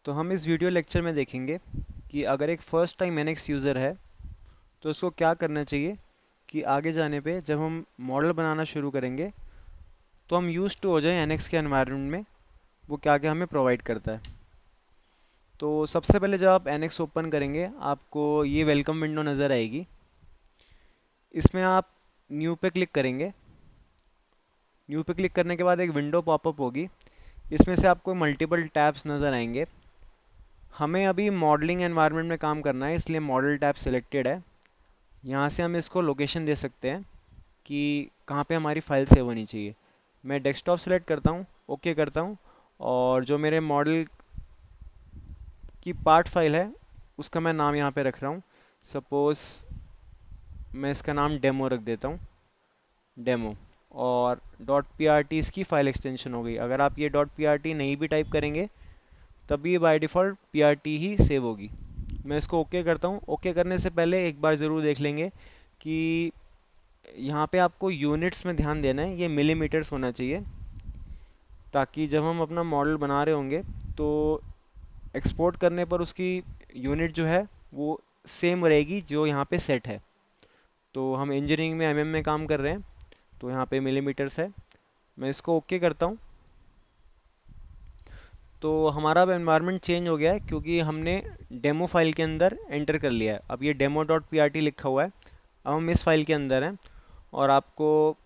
तो हम इस वीडियो लेक्चर में देखेंगे कि अगर एक फर्स्ट टाइम एनएक्स यूज़र है तो उसको क्या करना चाहिए कि आगे जाने पे जब हम मॉडल बनाना शुरू करेंगे तो हम यूज़ टू हो जाएं एनएक्स के एनवायरनमेंट में, वो क्या क्या हमें प्रोवाइड करता है। तो सबसे पहले जब आप एनएक्स ओपन करेंगे आपको ये वेलकम विंडो नज़र आएगी। इसमें आप न्यू पे क्लिक करेंगे। न्यू पे क्लिक करने के बाद एक विंडो पॉपअप होगी। इसमें से आपको मल्टीपल टैब्स नज़र आएंगे। हमें अभी मॉडलिंग एनवायरनमेंट में काम करना है, इसलिए मॉडल टैब सिलेक्टेड है। यहाँ से हम इसको लोकेशन दे सकते हैं कि कहाँ पे हमारी फाइल सेव होनी चाहिए। मैं डेस्कटॉप सेलेक्ट करता हूँ, ओके करता हूँ, और जो मेरे मॉडल की पार्ट फाइल है उसका मैं नाम यहाँ पे रख रहा हूँ। सपोज़ मैं इसका नाम डेमो रख देता हूँ, डेमो। और डॉट पी आर टी इसकी फाइल एक्सटेंशन हो गई। अगर आप ये डॉट पी आर टी नहीं भी टाइप करेंगे तभी ये by default P R T he save होगी। मैं इसको ओके करता हूँ। ओके करने से पहले एक बार ज़रूर देख लेंगे कि यहाँ पे आपको यूनिट्स में ध्यान देना है, ये मिलीमीटर्स होना चाहिए, ताकि जब हम अपना मॉडल बना रहे होंगे तो एक्सपोर्ट करने पर उसकी यूनिट जो है वो सेम रहेगी जो यहाँ पे सेट है। तो हम इंजीनियरिंग में एमएम में काम कर रहे हैं तो यहाँ पे मिलीमीटर्स है। मैं इसको ओके करता हूँ। तो हमारा अब एनवायरनमेंट चेंज हो गया है क्योंकि हमने डेमो फाइल के अंदर एंटर कर लिया है। अब ये demo dot P R T लिखा हुआ है। अब हम इस फाइल के अंदर हैं और आपको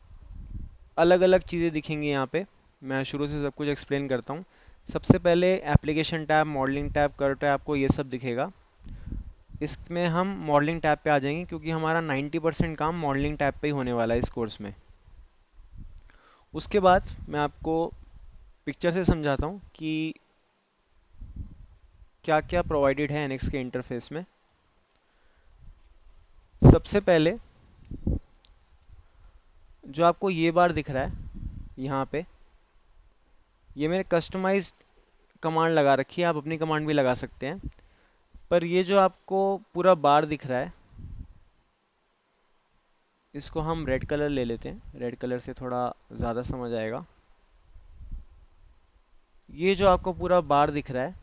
अलग अलग चीज़ें दिखेंगी यहाँ पे। मैं शुरू से सब कुछ एक्सप्लेन करता हूँ। सबसे पहले application tab, modelling tab, curve tab, आपको ये सब दिखेगा। इसमें हम मॉडलिंग टैब पे आ जाएंगे क्योंकि हमारा 90% काम मॉडलिंग टैब पे ही होने वाला है इस कोर्स में। उसके बाद मैं आपको पिक्चर से समझाता हूँ कि क्या क्या प्रोवाइडेड है एनएक्स के इंटरफेस में। सबसे पहले जो आपको ये बार दिख रहा है यहाँ पे, ये मैंने कस्टमाइज कमांड लगा रखी है, आप अपनी कमांड भी लगा सकते हैं। पर ये जो आपको पूरा बार दिख रहा है इसको हम रेड कलर ले लेते हैं, रेड कलर से थोड़ा ज़्यादा समझ आएगा। ये जो आपको पूरा बार दिख रहा है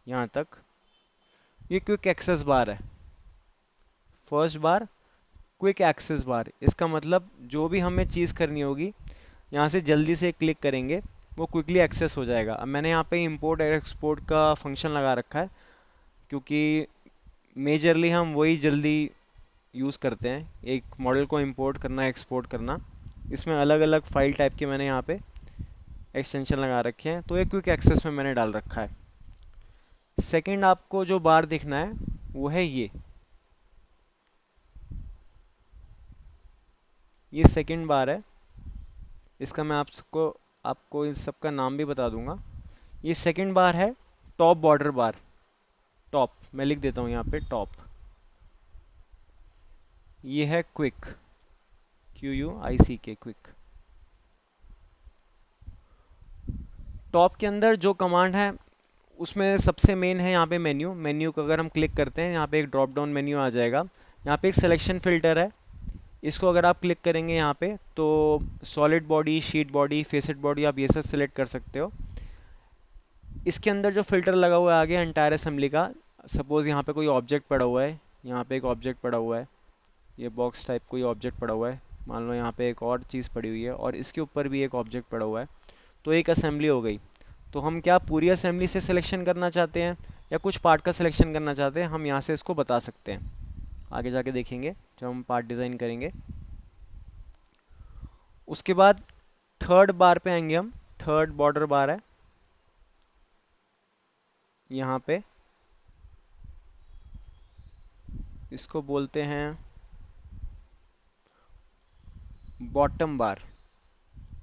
यहाँ तक, ये क्विक एक्सेस बार है। फर्स्ट बार क्विक एक्सेस बार, इसका मतलब जो भी हमें चीज़ करनी होगी यहाँ से जल्दी से क्लिक करेंगे वो क्विकली एक्सेस हो जाएगा। अब मैंने यहाँ पे इंपोर्ट और एक्सपोर्ट का फंक्शन लगा रखा है क्योंकि मेजरली हम वही जल्दी यूज़ करते हैं, एक मॉडल को इंपोर्ट करना, एक्सपोर्ट करना। इसमें अलग अलग फाइल टाइप के मैंने यहाँ पे एक्सटेंशन लगा रखे हैं, तो ये क्विक एक्सेस में मैंने डाल रखा है। सेकंड आपको जो बार दिखना है वो है ये सेकंड बार है। इसका मैं आपको आपको इस सब का नाम भी बता दूंगा। ये सेकंड बार है टॉप बॉर्डर बार। टॉप मैं लिख देता हूँ यहाँ पे टॉप। ये है क्विक, क्यू यू आई सी के, क्विक। टॉप के अंदर जो कमांड है उसमें सबसे मेन है यहाँ पे मेन्यू। मेन्यू को अगर हम क्लिक करते हैं यहाँ पे एक ड्रॉप डाउन मेन्यू आ जाएगा। यहाँ पे एक सिलेक्शन फिल्टर है, इसको अगर आप क्लिक करेंगे यहाँ पे तो solid body, sheet body, facet body आप ये सब सिलेक्ट कर सकते हो। इसके अंदर जो फिल्टर लगा हुआ है आगे एंटायर असेंबली का, सपोज यहाँ पे कोई ऑब्जेक्ट पड़ा हुआ है, यहाँ पे एक ऑब्जेक्ट पड़ा हुआ है, ये बॉक्स टाइप कोई ऑब्जेक्ट पड़ा हुआ है, मान लो यहाँ पे एक और चीज़ पड़ी हुई है और इसके ऊपर भी एक ऑब्जेक्ट पड़ा हुआ है, तो एक असेंबली हो गई। तो हम क्या पूरी असेंबली से सिलेक्शन करना चाहते हैं या कुछ पार्ट का सिलेक्शन करना चाहते हैं, हम यहाँ से इसको बता सकते हैं। आगे जाके देखेंगे जब हम पार्ट डिज़ाइन करेंगे। उसके बाद थर्ड बार पे आएंगे हम। थर्ड बॉर्डर बार है यहाँ पे, इसको बोलते हैं बॉटम बार।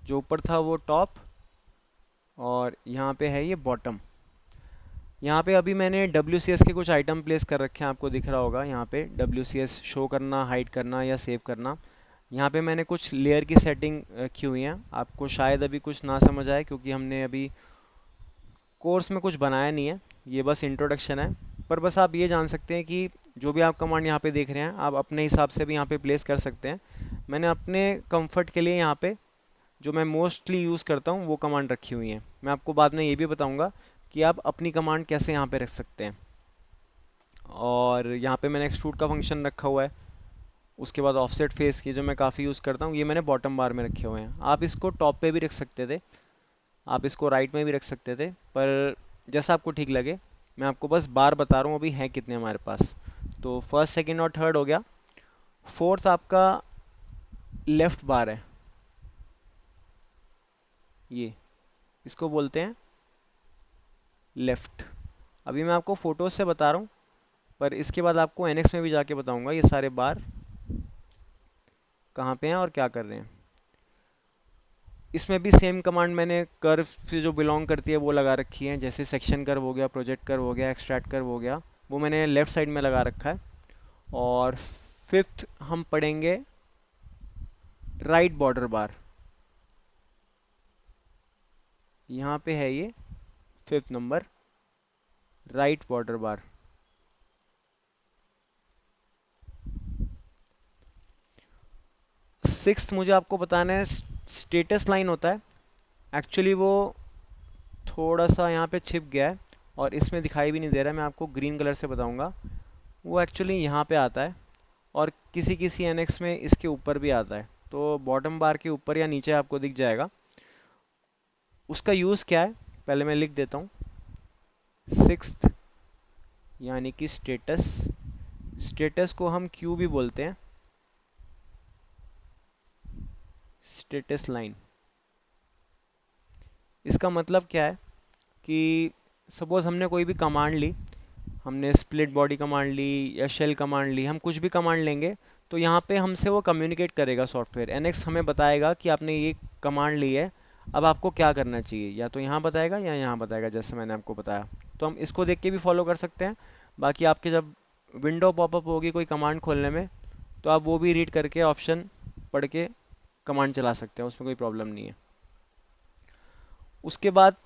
जो ऊपर था वो टॉप और यहाँ पे है ये बॉटम। यहाँ पे अभी मैंने WCS के कुछ आइटम प्लेस कर रखे हैं, आपको दिख रहा होगा यहाँ पे WCS शो करना, हाइड करना या सेव करना। यहाँ पे मैंने कुछ लेयर की सेटिंग की हुई है। आपको शायद अभी कुछ ना समझ आए क्योंकि हमने अभी कोर्स में कुछ बनाया नहीं है, ये बस इंट्रोडक्शन है। पर बस आप ये जान सकते हैं कि जो भी आप कमांड यहाँ पे देख रहे हैं आप अपने हिसाब से भी यहाँ पे प्लेस कर सकते हैं। मैंने अपने कंफर्ट के लिए यहाँ पे जो मैं मोस्टली यूज़ करता हूँ वो कमांड रखी हुई है। मैं आपको बाद में ये भी बताऊँगा कि आप अपनी कमांड कैसे यहाँ पे रख सकते हैं। और यहाँ पे मैंने एक्सट्रूड का फंक्शन रखा हुआ है। उसके बाद ऑफसेट फेस की जो मैं काफ़ी यूज़ करता हूँ, ये मैंने बॉटम बार में रखे हुए हैं। आप इसको टॉप पे भी रख सकते थे, आप इसको राइट में भी रख सकते थे, पर जैसा आपको ठीक लगे। मैं आपको बस बार बता रहा हूँ अभी हैं कितने हमारे पास। तो फर्स्ट सेकंड और थर्ड हो गया। फोर्थ आपका लेफ्ट बार है, ये इसको बोलते हैं लेफ्ट। अभी मैं आपको फोटोज से बता रहा हूँ, पर इसके बाद आपको एनएक्स में भी जाके बताऊंगा ये सारे बार कहाँ पे हैं और क्या कर रहे हैं। इसमें भी सेम कमांड मैंने कर्व से जो बिलोंग करती है वो लगा रखी है, जैसे सेक्शन कर्व हो गया, प्रोजेक्ट कर्व हो गया, एक्सट्रैक्ट कर्व हो गया, वो मैंने लेफ्ट साइड में लगा रखा है। और फिफ्थ हम पढ़ेंगे राइट बॉर्डर बार। यहाँ पे है ये फिफ्थ नंबर, राइट बॉर्डर बार। सिक्स्थ मुझे आपको बताना है स्टेटस लाइन होता है। एक्चुअली वो थोड़ा सा यहाँ पे छिप गया है और इसमें दिखाई भी नहीं दे रहा है, मैं आपको ग्रीन कलर से बताऊंगा। वो एक्चुअली यहाँ पे आता है और किसी किसी एनएक्स में इसके ऊपर भी आता है, तो बॉटम बार के ऊपर या नीचे आपको दिख जाएगा। उसका यूज़ क्या है पहले मैं लिख देता हूँ। सिक्स्थ यानी कि स्टेटस, स्टेटस को हम क्यू भी बोलते हैं, स्टेटस लाइन। इसका मतलब क्या है कि सपोज़ हमने कोई भी कमांड ली, हमने स्प्लिट बॉडी कमांड ली या शेल कमांड ली, हम कुछ भी कमांड लेंगे तो यहाँ पे हमसे वो कम्युनिकेट करेगा सॉफ्टवेयर। एनएक्स हमें बताएगा कि आपने ये कमांड ली है, अब आपको क्या करना चाहिए, या तो यहाँ बताएगा या यहाँ बताएगा, जैसे मैंने आपको बताया। तो हम इसको देख के भी फॉलो कर सकते हैं। बाकी आपके जब विंडो पॉपअप होगी कोई कमांड खोलने में, तो आप वो भी रीड करके ऑप्शन पढ़ के कमांड चला सकते हैं, उसमें कोई प्रॉब्लम नहीं है। उसके बाद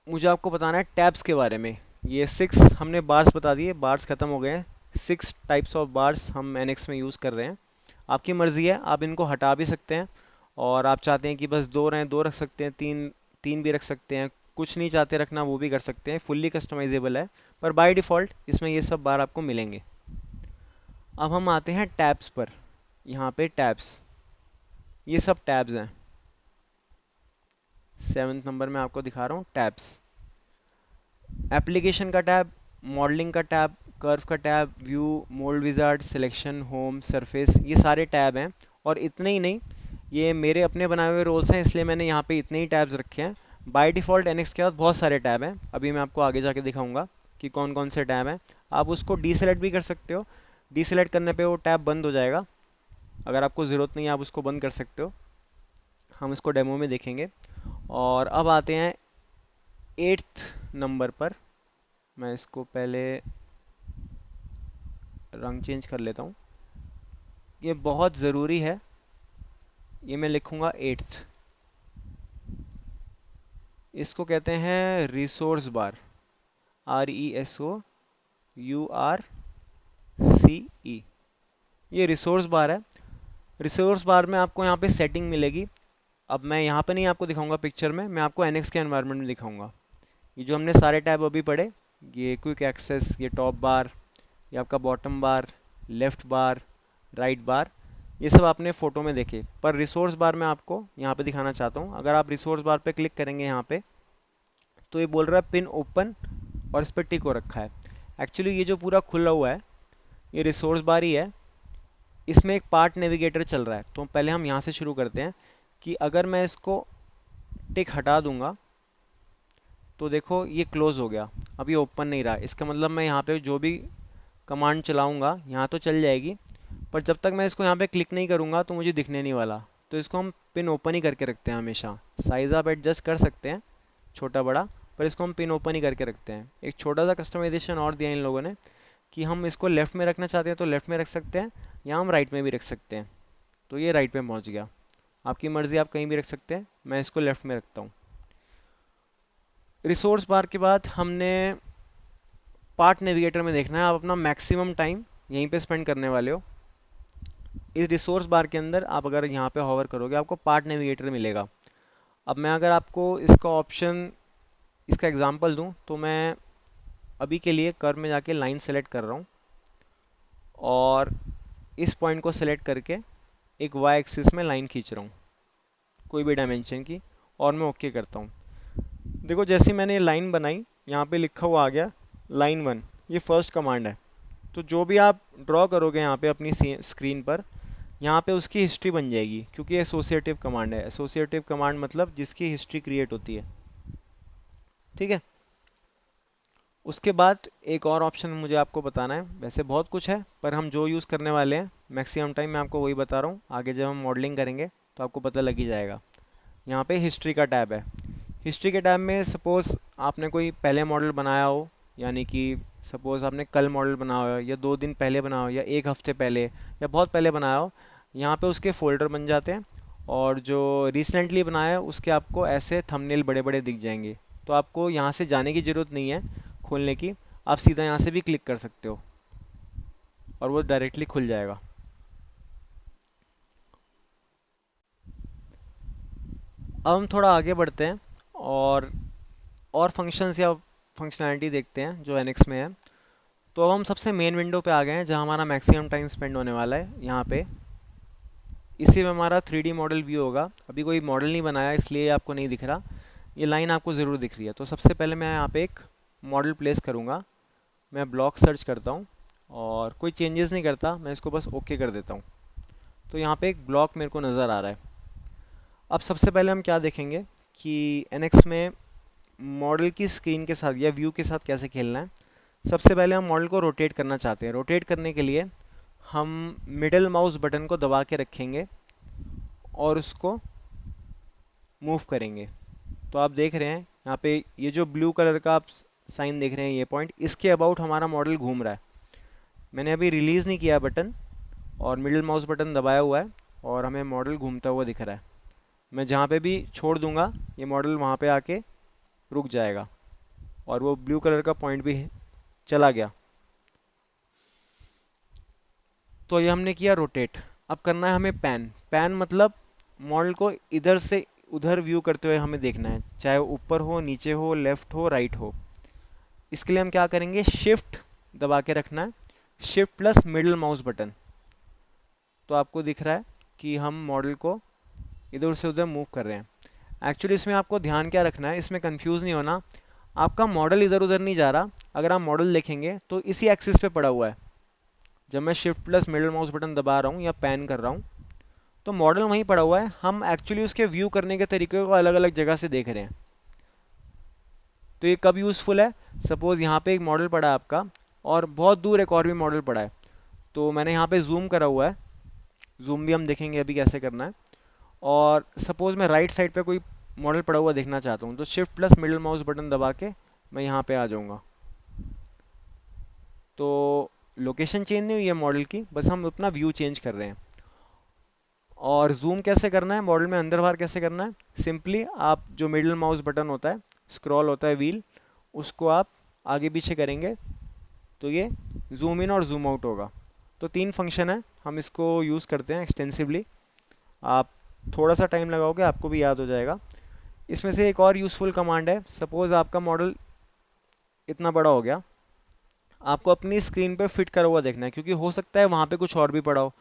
मुझे आपको बताना है टैब्स के बारे में। ये सिक्स हमने बार्स बता दिए, बार्स ख़त्म हो गए हैं। सिक्स टाइप्स ऑफ बार्स हम एनएक्स में यूज़ कर रहे हैं। आपकी मर्ज़ी है, आप इनको हटा भी सकते हैं, और आप चाहते हैं कि बस दो रहें दो रख सकते हैं, तीन तीन भी रख सकते हैं, कुछ नहीं चाहते रखना वो भी कर सकते हैं, फुल्ली कस्टमाइजेबल है। पर बाय डिफ़ॉल्ट इसमें ये सब बार आपको मिलेंगे। अब हम आते हैं टैब्स पर। यहाँ पे टैब्स, ये सब टैब्स हैं। सेवन्थ नंबर में आपको दिखा रहा हूँ टैब्स। एप्लीकेशन का टैब, मॉडलिंग का टैब, कर्व का tab, view, mould wizard, selection, home, surface, ये सारे टैब हैं। और इतने ही नहीं, ये मेरे अपने बनाए हुए रोल्स हैं, इसलिए मैंने यहाँ पे इतने ही टैब्स रखे हैं। बाय डिफ़ॉल्ट एनएक्स के बाद बहुत सारे टैब हैं, अभी मैं आपको आगे जाके दिखाऊंगा कि कौन कौन से टैब हैं। आप उसको डीसेलेक्ट भी कर सकते हो, डीसेलेक्ट करने पे वो टैब बंद हो जाएगा। अगर आपको ज़रूरत नहीं है आप उसको बंद कर सकते हो, हम इसको डेमो में देखेंगे। और अब आते हैं एट्थ नंबर पर। मैं इसको पहले रंग चेंज कर लेता हूँ, ये बहुत ज़रूरी है। ये मैं लिखूँगा एट्थ। इसको कहते हैं रिसोर्स बार, RESOURCE। ये रिसोर्स बार है। रिसोर्स बार में आपको यहाँ पे सेटिंग मिलेगी। अब मैं यहाँ पे नहीं आपको दिखाऊंगा पिक्चर में, मैं आपको एनएक्स के एनवायरनमेंट में दिखाऊंगा। ये जो हमने सारे टैब अभी पढ़े, ये क्विक एक्सेस, ये टॉप बार, ये आपका बॉटम बार, लेफ्ट बार, राइट बार, ये सब आपने फ़ोटो में देखे। पर रिसोर्स बार मैं आपको यहाँ पे दिखाना चाहता हूँ। अगर आप रिसोर्स बार पे क्लिक करेंगे यहाँ पे, तो ये बोल रहा है पिन ओपन, और इस पर टिक हो रखा है। एक्चुअली ये जो पूरा खुला हुआ है ये रिसोर्स बार ही है। इसमें एक पार्ट नेविगेटर चल रहा है, तो पहले हम यहाँ से शुरू करते हैं कि अगर मैं इसको टिक हटा दूंगा तो देखो ये क्लोज हो गया, अब ये ओपन नहीं रहा। इसका मतलब मैं यहाँ पे जो भी कमांड चलाऊंगा यहाँ तो चल जाएगी, पर जब तक मैं इसको यहाँ पे क्लिक नहीं करूँगा तो मुझे दिखने नहीं वाला। तो इसको हम पिन ओपन ही करके रखते हैं हमेशा। साइज़ आप एडजस्ट कर सकते हैं छोटा बड़ा, पर इसको हम पिन ओपन ही करके रखते हैं। एक छोटा सा कस्टमाइजेशन और दिया इन लोगों ने कि हम इसको लेफ़्ट में रखना चाहते हैं तो लेफ़्ट में रख सकते हैं, या हम राइट में भी रख सकते हैं। तो ये राइट में पहुँच गया। आपकी मर्ज़ी, आप कहीं भी रख सकते हैं, मैं इसको लेफ़्ट में रखता हूँ। रिसोर्स बार के बाद हमने पार्ट नेविगेटर में देखना है। आप अपना मैक्सिमम टाइम यहीं पे स्पेंड करने वाले हो। इस रिसोर्स बार के अंदर आप अगर यहाँ पे हॉवर करोगे आपको पार्ट नेविगेटर मिलेगा। अब मैं अगर आपको इसका ऑप्शन इसका एग्जांपल दूं तो मैं अभी के लिए कर्व में जाके लाइन सेलेक्ट कर रहा हूँ और इस पॉइंट को सेलेक्ट करके एक वाई एक्सिस में लाइन खींच रहा हूँ कोई भी डायमेंशन की, और मैं ओके करता हूँ। देखो जैसे ही मैंने ये लाइन बनाई, यहाँ पे लिखा हुआ आ गया लाइन 1। ये फर्स्ट कमांड है। तो जो भी आप ड्रॉ करोगे यहाँ पे अपनी स्क्रीन पर, यहाँ पे उसकी हिस्ट्री बन जाएगी, क्योंकि एसोसिएटिव कमांड है। एसोसिएटिव कमांड मतलब जिसकी हिस्ट्री क्रिएट होती है। ठीक है। उसके बाद एक और ऑप्शन मुझे आपको बताना है। वैसे बहुत कुछ है, पर हम जो यूज़ करने वाले हैं मैक्सिमम टाइम मैं आपको वही बता रहा हूँ। आगे जब हम मॉडलिंग करेंगे तो आपको पता लग ही जाएगा। यहाँ पे हिस्ट्री का टैब है। हिस्ट्री के टैब में सपोज़ आपने कोई पहले मॉडल बनाया हो, यानी कि सपोज़ आपने कल मॉडल बनाया हो, या 2 दिन पहले बनाया हो, या एक हफ्ते पहले, या बहुत पहले बनाया हो, यहाँ पे उसके फोल्डर बन जाते हैं। और जो रिसेंटली बनाया है उसके आपको ऐसे थंबनेल बड़े बड़े दिख जाएंगे। तो आपको यहाँ से जाने की ज़रूरत नहीं है खोलने की, आप सीधा यहाँ से भी क्लिक कर सकते हो और वो डायरेक्टली खुल जाएगा। अब हम थोड़ा आगे बढ़ते हैं और फंक्शंस या फंक्शनैलिटी देखते हैं जो एनएक्स में है। तो अब हम सबसे मेन विंडो पे आ गए हैं जहाँ हमारा मैक्सिमम टाइम स्पेंड होने वाला है। यहाँ पे इसी में हमारा 3D मॉडल व्यू होगा। अभी कोई मॉडल नहीं बनाया इसलिए आपको नहीं दिख रहा, ये लाइन आपको ज़रूर दिख रही है। तो सबसे पहले मैं यहाँ पे एक मॉडल प्लेस करूँगा। मैं ब्लॉक सर्च करता हूँ और कोई चेंजेस नहीं करता, मैं इसको बस ओके कर देता हूँ। तो यहाँ पे एक ब्लॉक मेरे को नज़र आ रहा है। अब सबसे पहले हम क्या देखेंगे कि एनएक्स में मॉडल की स्क्रीन के साथ या व्यू के साथ कैसे खेलना है। सबसे पहले हम मॉडल को रोटेट करना चाहते हैं। रोटेट करने के लिए हम मिडल माउस बटन को दबा के रखेंगे और उसको मूव करेंगे। तो आप देख रहे हैं यहाँ पे ये जो ब्लू कलर का आप साइन देख रहे हैं, ये पॉइंट, इसके अबाउट हमारा मॉडल घूम रहा है। मैंने अभी रिलीज़ नहीं किया बटन और मिडिल माउस बटन दबाया हुआ है और हमें मॉडल घूमता हुआ दिख रहा है। मैं जहाँ पे भी छोड़ दूंगा ये मॉडल वहाँ पे आके रुक जाएगा और वो ब्लू कलर का पॉइंट भी चला गया। तो ये हमने किया रोटेट। अब करना है हमें पैन। पैन मतलब मॉडल को इधर से उधर व्यू करते हुए हमें देखना है, चाहे वो ऊपर हो, नीचे हो, लेफ्ट हो, राइट हो। इसके लिए हम क्या करेंगे, शिफ्ट दबा के रखना है, shift plus middle mouse button. तो आपको दिख रहा है कि हम मॉडल को इधर से उधर मूव कर रहे हैं। एक्चुअली इसमें आपको ध्यान क्या रखना है, इसमें कंफ्यूज नहीं होना। आपका मॉडल इधर उधर नहीं जा रहा। अगर आप मॉडल देखेंगे तो इसी एक्सिस पे पड़ा हुआ है। जब मैं shift plus middle mouse button दबा रहा हूँ या पैन कर रहा हूँ तो मॉडल वहीं पड़ा हुआ है। हम एक्चुअली उसके व्यू करने के तरीके को अलग अलग जगह से देख रहे हैं। तो ये कब यूज़फुल है, सपोज यहाँ पे एक मॉडल पड़ा है आपका और बहुत दूर एक और भी मॉडल पड़ा है। तो मैंने यहाँ पे जूम करा हुआ है। जूम भी हम देखेंगे अभी कैसे करना है। और सपोज मैं राइट साइड पे कोई मॉडल पड़ा हुआ देखना चाहता हूँ तो shift plus middle mouse button दबा के मैं यहाँ पे आ जाऊँगा। तो लोकेशन चेंज नहीं हुई है मॉडल की, बस हम अपना व्यू चेंज कर रहे हैं। और जूम कैसे करना है, मॉडल में अंदर बाहर कैसे करना है, सिंपली आप जो मिडिल माउस बटन होता है, स्क्रॉल होता है व्हील, उसको आप आगे पीछे करेंगे तो ये जूम इन और जूम आउट होगा। तो 3 फंक्शन है, हम इसको यूज़ करते हैं एक्सटेंसिवली। आप थोड़ा सा टाइम लगाओगे आपको भी याद हो जाएगा। इसमें से एक और यूज़फुल कमांड है। सपोज़ आपका मॉडल इतना बड़ा हो गया, आपको अपनी स्क्रीन पे फिट करा हुआ देखना है, क्योंकि हो सकता है वहाँ पे कुछ और भी पड़ा हो,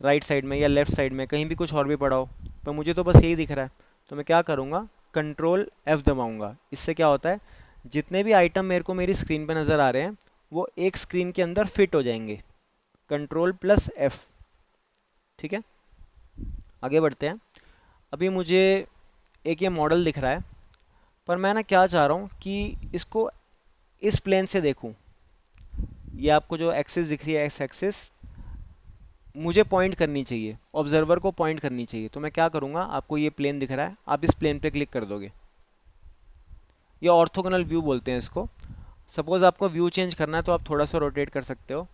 राइट साइड में या लेफ्ट साइड में कहीं भी कुछ और भी पड़ा हो, पर मुझे तो बस यही दिख रहा है। तो मैं क्या करूँगा, कंट्रोल F दबाऊंगा। इससे क्या होता है, जितने भी आइटम मेरे को मेरी स्क्रीन पे नज़र आ रहे हैं वो एक स्क्रीन के अंदर फिट हो जाएंगे। Control plus F। ठीक है, आगे बढ़ते हैं। अभी मुझे एक ये मॉडल दिख रहा है, पर मैं ना क्या चाह रहा हूँ कि इसको इस प्लेन से देखूं। ये आपको जो एक्सिस दिख रही है, एक्स एक्सिस, मुझे पॉइंट करनी चाहिए, ऑब्जर्वर को पॉइंट करनी चाहिए। तो मैं क्या करूँगा, आपको ये प्लेन दिख रहा है, आप इस प्लेन पे क्लिक कर दोगे। ये ऑर्थोगोनल व्यू बोलते हैं इसको। सपोज आपको व्यू चेंज करना है तो आप थोड़ा सा रोटेट कर सकते हो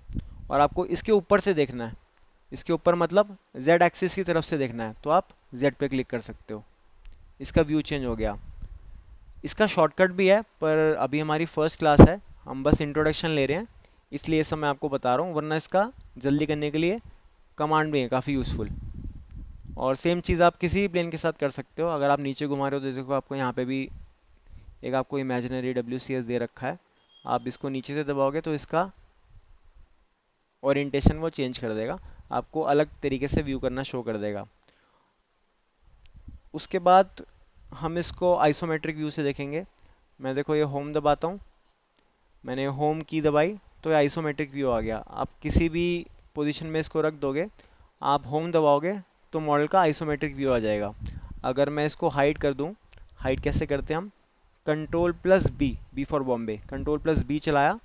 और आपको इसके ऊपर से देखना है। इसके ऊपर मतलब जेड एक्सिस की तरफ से देखना है तो आप जेड पे क्लिक कर सकते हो। इसका व्यू चेंज हो गया। इसका शॉर्टकट भी है, पर अभी हमारी फर्स्ट क्लास है, हम बस इंट्रोडक्शन ले रहे हैं, इसलिए ये सब मैं आपको बता रहा हूँ। वरना इसका जल्दी करने के लिए कमांड भी है काफ़ी यूज़फुल। और सेम चीज़ आप किसी भी प्लेन के साथ कर सकते हो। अगर आप नीचे घुमा रहे हो तो देखो आपको यहाँ पे भी एक आपको इमेजिनरी WCS दे रखा है। आप इसको नीचे से दबाओगे तो इसका ओरिएंटेशन वो चेंज कर देगा, आपको अलग तरीके से व्यू करना शो कर देगा। उसके बाद हम इसको आइसोमेट्रिक व्यू से देखेंगे। मैं देखो ये होम दबाता हूँ, मैंने होम की दबाई तो ये आइसोमेट्रिक व्यू आ गया। आप किसी भी पोजीशन में इसको रख दोगे, आप होम दबाओगे तो मॉडल का आइसोमेट्रिक व्यू आ जाएगा। अगर मैं इसको हाइड कर दूँ, हाइड कैसे करते हैं हम, control plus B, B for Bombay, control plus B चलाया,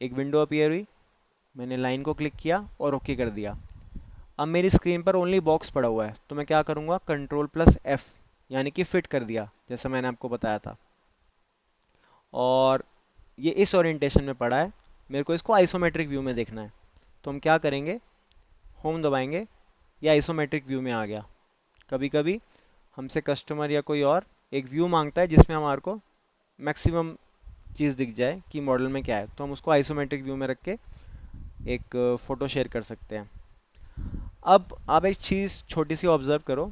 एक विंडो अपीयर हुई, मैंने लाइन को क्लिक किया और ओके कर दिया। अब मेरी स्क्रीन पर ओनली बॉक्स पड़ा हुआ है, तो मैं क्या करूँगा, कंट्रोल प्लस एफ, यानी कि फिट कर दिया जैसा मैंने आपको बताया था। और ये इस ओरिएंटेशन में पड़ा है, मेरे को इसको आइसोमेट्रिक व्यू में देखना है। तो हम क्या करेंगे, होम दबाएंगे, ये आइसोमेट्रिक व्यू में आ गया। कभी कभी हमसे कस्टमर या कोई और एक व्यू मांगता है जिसमें हमारे को मैक्सिमम चीज़ दिख जाए कि मॉडल में क्या है, तो हम उसको आइसोमेट्रिक व्यू में रख के एक फ़ोटो शेयर कर सकते हैं। अब आप एक चीज़ छोटी सी ऑब्ज़र्व करो,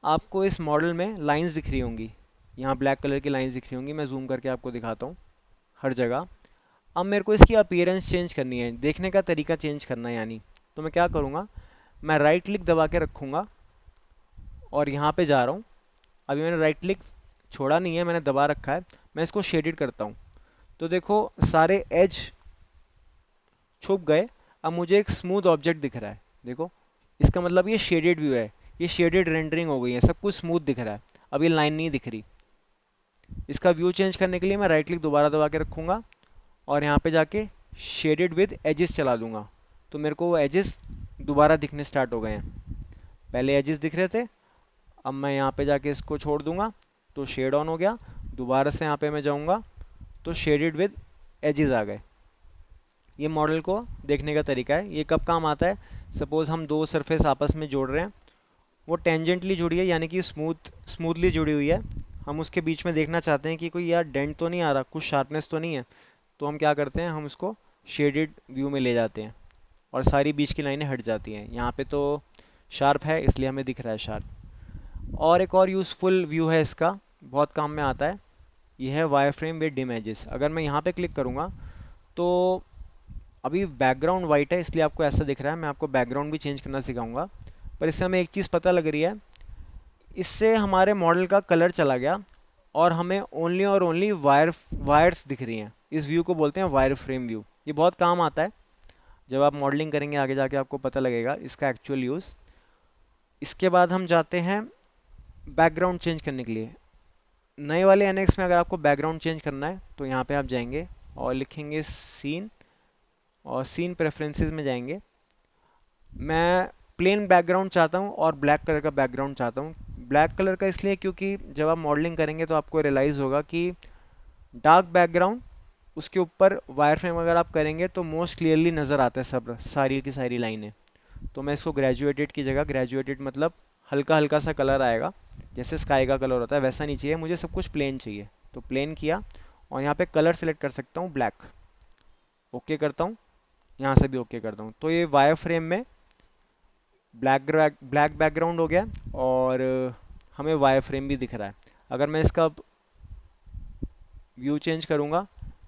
आपको इस मॉडल में लाइंस दिख रही होंगी, यहाँ ब्लैक कलर की लाइंस दिख रही होंगी, मैं जूम करके आपको दिखाता हूँ हर जगह। अब मेरे को इसकी अपीयरेंस चेंज करनी है, देखने का तरीका चेंज करना है यानी, तो मैं क्या करूँगा, मैं राइट क्लिक दबा के रखूँगा और यहाँ पे जा रहा हूँ। अभी मैंने राइट क्लिक छोड़ा नहीं है, मैंने दबा रखा है, मैं इसको शेडेड करता हूँ। तो देखो सारे एज छुप गए, अब मुझे एक स्मूथ ऑब्जेक्ट दिख रहा है। देखो इसका मतलब ये शेडेड व्यू है, ये शेडेड रेंडरिंग हो गई है, सब कुछ स्मूथ दिख रहा है, अब ये लाइन नहीं दिख रही। इसका व्यू चेंज करने के लिए मैं राइट क्लिक दोबारा दबा के रखूँगा और यहाँ पे जाके शेडेड विद एजेस चला दूंगा, तो मेरे को वो एजेस दोबारा दिखने स्टार्ट हो गए हैं। पहले एजेस दिख रहे थे, अब मैं यहाँ पे जाके इसको छोड़ दूंगा तो शेड ऑन हो गया। दोबारा से यहाँ पे मैं जाऊँगा तो शेडेड विद एजेस आ गए। ये मॉडल को देखने का तरीका है। ये कब काम आता है, सपोज हम दो सरफेस आपस में जोड़ रहे हैं, वो टेंजेंटली जुड़ी है यानी कि स्मूथली जुड़ी हुई है, हम उसके बीच में देखना चाहते हैं कि कोई यार डेंट तो नहीं आ रहा, कुछ शार्पनेस तो नहीं है, तो हम क्या करते हैं, हम इसको शेडेड व्यू में ले जाते हैं और सारी बीच की लाइनें हट जाती हैं। यहाँ पे तो शार्प है इसलिए हमें दिख रहा है शार्प। और एक और यूज़फुल व्यू है इसका, बहुत काम में आता है, ये है wire frame with dim edges. अगर मैं यहाँ पे क्लिक करूँगा तो अभी बैकग्राउंड वाइट है इसलिए आपको ऐसा दिख रहा है, मैं आपको बैकग्राउंड भी चेंज करना सिखाऊंगा। पर इससे हमें एक चीज़ पता लग रही है, इससे हमारे मॉडल का कलर चला गया और हमें ओनली और ओनली वायर्स दिख रही हैं। इस व्यू को बोलते हैं वायर फ्रेम व्यू। ये बहुत काम आता है, जब आप मॉडलिंग करेंगे आगे जाके आपको पता लगेगा इसका एक्चुअल यूज़। इसके बाद हम जाते हैं बैकग्राउंड चेंज करने के लिए। नए वाले एनएक्स में अगर आपको बैकग्राउंड चेंज करना है तो यहाँ पे आप जाएंगे और लिखेंगे सीन, और सीन प्रेफरेंसेस में जाएंगे। मैं प्लेन बैकग्राउंड चाहता हूँ और ब्लैक कलर का बैकग्राउंड चाहता हूँ। ब्लैक कलर का इसलिए क्योंकि जब आप मॉडलिंग करेंगे तो आपको रियलाइज़ होगा कि डार्क बैकग्राउंड उसके ऊपर वायर फ्रेम अगर आप करेंगे तो मोस्ट क्लियरली नज़र आता है सब सारी की सारी लाइनें। तो मैं इसको ग्रेजुएटेड की जगह, ग्रेजुएटेड मतलब हल्का हल्का सा कलर आएगा, जैसे स्काई का कलर होता है वैसा नहीं चाहिए मुझे, सब कुछ प्लेन चाहिए। तो प्लेन किया और यहाँ पे कलर सेलेक्ट कर सकता हूँ ब्लैक, ओके करता हूँ, यहाँ से भी ओके करता हूँ। तो ये वायर फ्रेम में ब्लैक बैकग्राउंड हो गया और हमें वायर फ्रेम भी दिख रहा है। अगर मैं इसका व्यू चेंज करूँगा,